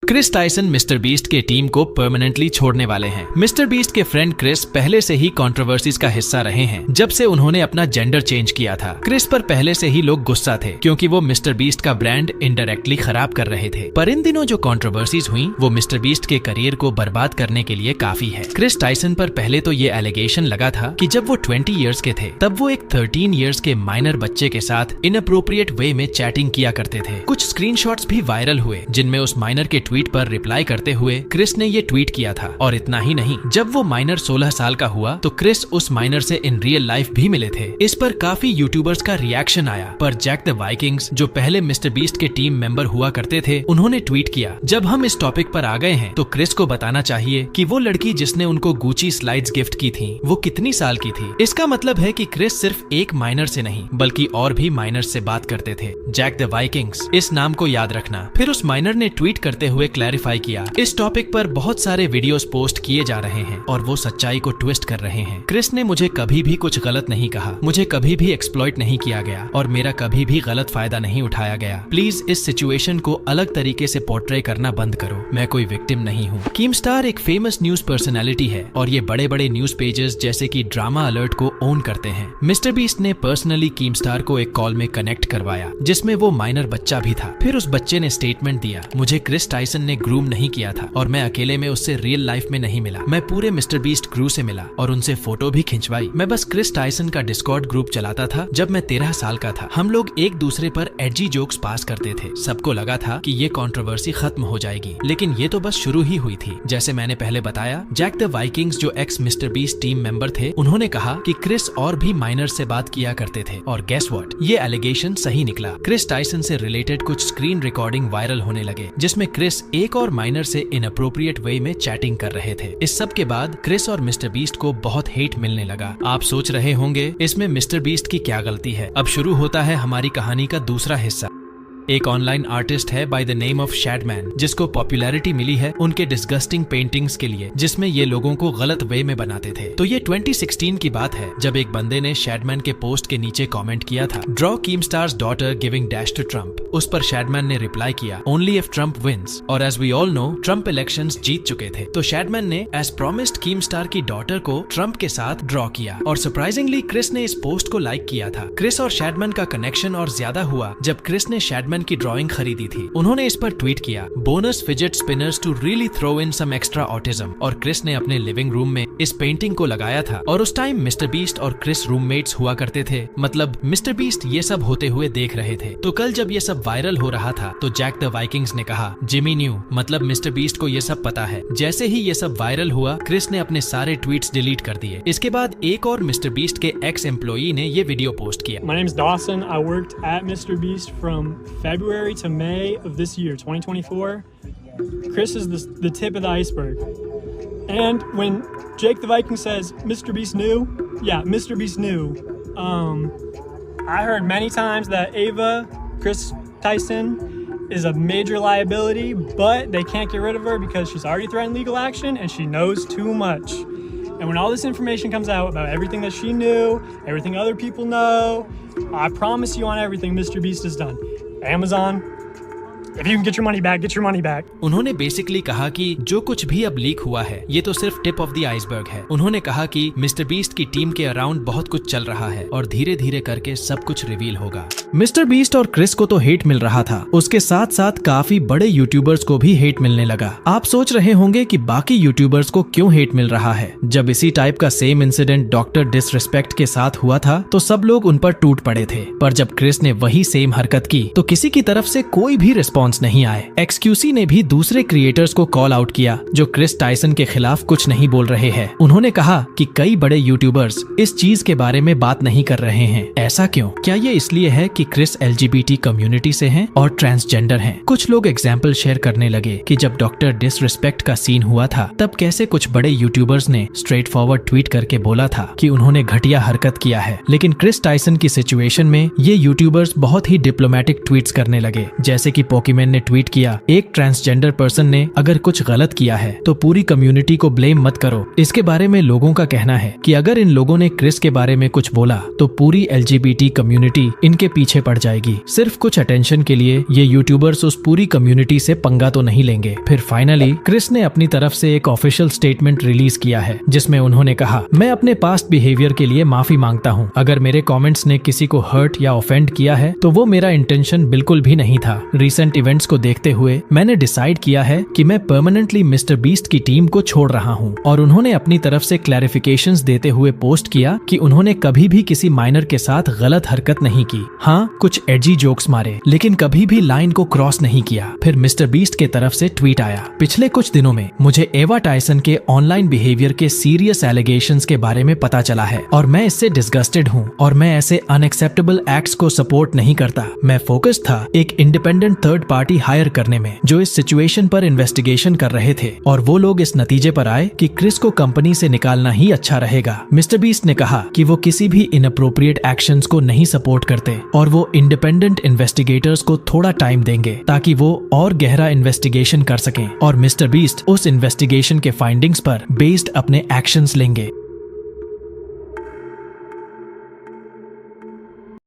Chris Tyson mister beast के team को permanently छोड़ने वाले हैं। मिस्टर बीस्ट के फ्रेंड क्रिस पहले से ही कंट्रोवर्सीज का हिस्सा रहे हैं जब से उन्होंने अपना जेंडर चेंज किया था। क्रिस पर पहले से ही लोग गुस्सा थे क्योंकि वो मिस्टर बीस्ट का ब्रांड इनडायरेक्टली खराब कर रहे थे। पर इन दिनों जो कंट्रोवर्सीज हुई वो मिस्टर बीस्ट के करियर को बर्बाद करने के लिए काफी है। क्रिस टाइसन पर पहले तो ये एलिगेशन लगा था कि जब वो 20 इयर्स के थे तब वो एक 13 इयर्स के माइनर बच्चे के साथ इनअप्रोप्रिएट वे में चैटिंग किया करते थे। कुछ स्क्रीनशॉट्स भी वायरल हुए जिनमें उस माइनर के ट्वीट पर रिप्लाई करते हुए क्रिस ने ये ट्वीट किया था। और इतना ही नहीं, जब वो माइनर 16 साल का हुआ तो क्रिस उस माइनर से इन रियल लाइफ भी मिले थे। इस पर काफी यूट्यूबर्स का रिएक्शन आया, पर जैक द वाइकिंग्स जो पहले मिस्टर बीस्ट के टीम मेंबर हुआ करते थे उन्होंने ट्वीट किया, जब हम इस टॉपिक पर आ गए हैं तो क्रिस को बताना चाहिए कि वो लड़की जिसने उनको गुची स्लाइड्स गिफ्ट की थी वो कितनी साल की थी। इसका मतलब है कि क्रिस सिर्फ एक माइनर से नहीं बल्कि और भी माइनर्स से बात करते थे। जैक द वाइकिंग्स, इस नाम को याद रखना। फिर उस माइनर ने ट्वीट करते हुए क्लैरिफाई किया, इस टॉपिक पर बहुत सारे वीडियोस पोस्ट किए जा रहे हैं और वो सच्चाई को ट्विस्ट कर रहे हैं। क्रिस ने मुझे कभी भी कुछ गलत नहीं कहा, मुझे कभी भी एक्सप्लॉइट नहीं किया गया और मेरा कभी भी गलत फायदा नहीं उठाया गया। प्लीज इस सिचुएशन को अलग तरीके से पोर्ट्रे करना बंद करो, मैं कोई विक्टिम नहीं हूँ। कीमस्टार एक फेमस न्यूज पर्सनैलिटी है और ये बड़े बड़े न्यूज पेजेस जैसे कि ड्रामा अलर्ट को ओन करते हैं। मिस्टर बीस्ट ने पर्सनली कीमस्टार को एक कॉल में कनेक्ट करवाया जिसमें वो माइनर बच्चा भी था। फिर उस बच्चे ने स्टेटमेंट दिया, मुझे क्रिस टाइसन ने ग्रूम नहीं किया था और मैं अकेले में उससे रियल लाइफ में नहीं मिला, मैं पूरे मिस्टर बीस्ट क्रू से मिला और उनसे फोटो भी खिंचवाई। मैं बस क्रिस टाइसन का डिस्कॉर्ड ग्रुप चलाता था जब मैं 13 साल का था। हम लोग एक दूसरे पर एजी जोक्स पास करते थे। सबको लगा था कि ये कंट्रोवर्सी खत्म हो जाएगी, लेकिन ये तो बस शुरू ही हुई थी। जैसे मैंने पहले बताया, जैक द वाइकिंग्स जो x mister beast team member थे उन्होंने कहा कि क्रिस और भी माइनर से बात किया करते थे और गेस व्हाट, ये एलिगेशन सही निकला। क्रिस टाइसन से रिलेटेड कुछ स्क्रीन रिकॉर्डिंग वायरल होने लगे जिसमें क्रिस एक और माइनर से इनअप्रोप्रिएट वे में चैटिंग कर रहे थे। इस सब के बाद क्रिस और मिस्टर बीस्ट को बहुत हेट मिलने लगा। आप सोच रहे होंगे इसमें मिस्टर बीस्ट की क्या गलती है। अब शुरू होता है हमारी कहानी का दूसरा हिस्सा। एक ऑनलाइन आर्टिस्ट है बाय द नेम ऑफ शैडमैन जिसको पॉपुलैरिटी मिली है उनके डिस्गस्टिंग पेंटिंग्स के लिए जिसमें ये लोगों को गलत वे में बनाते थे। तो ये 2016 की बात है जब एक बंदे ने शैडमैन के पोस्ट के नीचे कमेंट किया था, ड्रॉ कीमस्टार्स daughter giving dash to Trump. उस पर शैडमैन ने रिप्लाई किया, ओनली इफ ट्रम्प विंस। और as we all know Trump elections जीत चुके थे। तो शैडमैन ने एज प्रॉमिस्ड कीमस्टार की डॉटर को ट्रम्प के साथ ड्रॉ किया और सरप्राइजिंगली क्रिस ने इस पोस्ट को लाइक किया था। क्रिस और शैडमैन का कनेक्शन और ज्यादा हुआ जब क्रिस ने शैडमैन की ड्राइंग खरीदी थी। उन्होंने इस पर ट्वीट किया, bonus fidget spinners to really throw in some extra autism. और क्रिस ने अपने लिविंग रूम में इस पेंटिंग को लगाया था और उस टाइम मिस्टर बीस्ट और क्रिस रूममेट्स हुआ करते थे। मतलब मिस्टर बीस्ट ये सब होते हुए देख रहे थे। तो कल जब ये सब वायरल हो रहा था तो जैक द वाइकिंग्स ने कहा, जिमी न्यू, मतलब मिस्टर बीस्ट को ये सब पता है। जैसे ही ये सब वायरल हुआ क्रिस ने अपने सारे ट्वीट्स डिलीट कर दिए। इसके बाद एक और मिस्टर बीस्ट के एक्स एम्प्लॉई ने ये वीडियो पोस्ट किया। My name is Dawson. I worked at Mr. Beast from February to May of this year, 2024. Chris is the tip of the iceberg. And when Jake the Viking says Mr. Beast knew, yeah, Mr. Beast knew. I heard many times that Ava, Chris Tyson, is a major liability, but they can't get rid of her because she's already threatened legal action and she knows too much. And when all this information comes out about everything that she knew, everything other people know, I promise you on everything Mr. Beast has done. Amazon, if you can get your money back, get your money back. उन्होंने basically कहा कि जो कुछ भी अब leak हुआ है ये तो सिर्फ टिप ऑफ द आइसबर्ग है। उन्होंने कहा कि मिस्टर बीस्ट की टीम के अराउंड बहुत कुछ चल रहा है और धीरे धीरे करके सब कुछ रिवील होगा। मिस्टर बीस्ट और क्रिस को तो हेट मिल रहा था, उसके साथ साथ काफी बड़े यूट्यूबर्स को भी हेट मिलने लगा। आप सोच रहे होंगे कि बाकी यूट्यूबर्स को क्यों हेट मिल रहा है। जब इसी टाइप का सेम इंसिडेंट डॉक्टर डिसरिस्पेक्ट के साथ हुआ था तो सब लोग उन पर टूट पड़े थे, पर जब क्रिस ने वही सेम हरकत की तो किसी की तरफ से कोई भी रिस्पॉन्स नहीं आए। एक्सक्यूसी ने भी दूसरे क्रिएटर्स को कॉल आउट किया जो क्रिस टाइसन के खिलाफ कुछ नहीं बोल रहे हैं। उन्होंने कहा कि कई बड़े यूट्यूबर्स इस चीज के बारे में बात नहीं कर रहे हैं। ऐसा क्यों? क्या ये इसलिए है कि क्रिस LGBT कम्युनिटी से हैं और ट्रांसजेंडर हैं? कुछ लोग एग्जाम्पल शेयर करने लगे कि जब डॉक्टर डिसरिस्पेक्ट का सीन हुआ था तब कैसे कुछ बड़े यूट्यूबर्स ने स्ट्रेट फॉरवर्ड ट्वीट करके बोला था कि उन्होंने घटिया हरकत किया है। लेकिन क्रिस टाइसन की सिचुएशन में ये यूट्यूबर्स बहुत ही डिप्लोमेटिक ट्वीट्स करने लगे, जैसे कि पोकेमॉन डॉक्यूमेंट ने ट्वीट किया, एक ट्रांसजेंडर पर्सन ने अगर कुछ गलत किया है तो पूरी कम्युनिटी को ब्लेम मत करो। इसके बारे में लोगों का कहना है कि अगर इन लोगों ने क्रिस के बारे में कुछ बोला तो पूरी LGBT कम्युनिटी इनके पीछे पड़ जाएगी। सिर्फ कुछ अटेंशन के लिए ये यूट्यूबर्स उस पूरी कम्युनिटी से पंगा तो नहीं लेंगे। फिर फाइनली क्रिस ने अपनी तरफ से एक ऑफिशियल स्टेटमेंट रिलीज किया है जिसमें उन्होंने कहा, मैं अपने पास्ट बिहेवियर के लिए माफी मांगता हूँ। अगर मेरे कमेंट्स ने किसी को हर्ट या ऑफेंड किया है तो वो मेरा इंटेंशन बिल्कुल भी नहीं था। रिसेंट इवेंट्स को देखते हुए मैंने डिसाइड किया है कि मैं परमानेंटली मिस्टर बीस्ट की टीम को छोड़ रहा हूँ। और उन्होंने अपनी तरफ से क्लैरिफिकेशंस देते हुए पोस्ट किया कि उन्होंने कभी भी किसी माइनर के साथ गलत हरकत नहीं की। हाँ, कुछ एजी जोक्स मारे लेकिन कभी भी लाइन को क्रॉस नहीं किया। फिर मिस्टर बीस्ट के तरफ से ट्वीट आया, पिछले कुछ दिनों में मुझे एवा टायसन के ऑनलाइन बिहेवियर के सीरियस एलिगेशंस के बारे में पता चला है और मैं इससे डिस्गस्टेड हूँ और मैं ऐसे अनएक्सेप्टेबल एक्ट्स को सपोर्ट नहीं करता। मैं फोकस था एक इंडिपेंडेंट थर्ड पार्टी हायर करने में जो इस सिचुएशन पर इन्वेस्टिगेशन कर रहे थे और वो लोग इस नतीजे पर आए कि क्रिस को कंपनी से निकालना ही अच्छा रहेगा। मिस्टर बीस्ट ने कहा कि वो किसी भी इनअप्रोप्रिएट एक्शंस को नहीं सपोर्ट करते और वो इंडिपेंडेंट इन्वेस्टिगेटर्स को थोड़ा टाइम देंगे ताकि वो और गहरा इन्वेस्टिगेशन कर सकें और मिस्टर बीस्ट उस इन्वेस्टिगेशन के फाइंडिंग्स पर बेस्ड अपने एक्शंस लेंगे।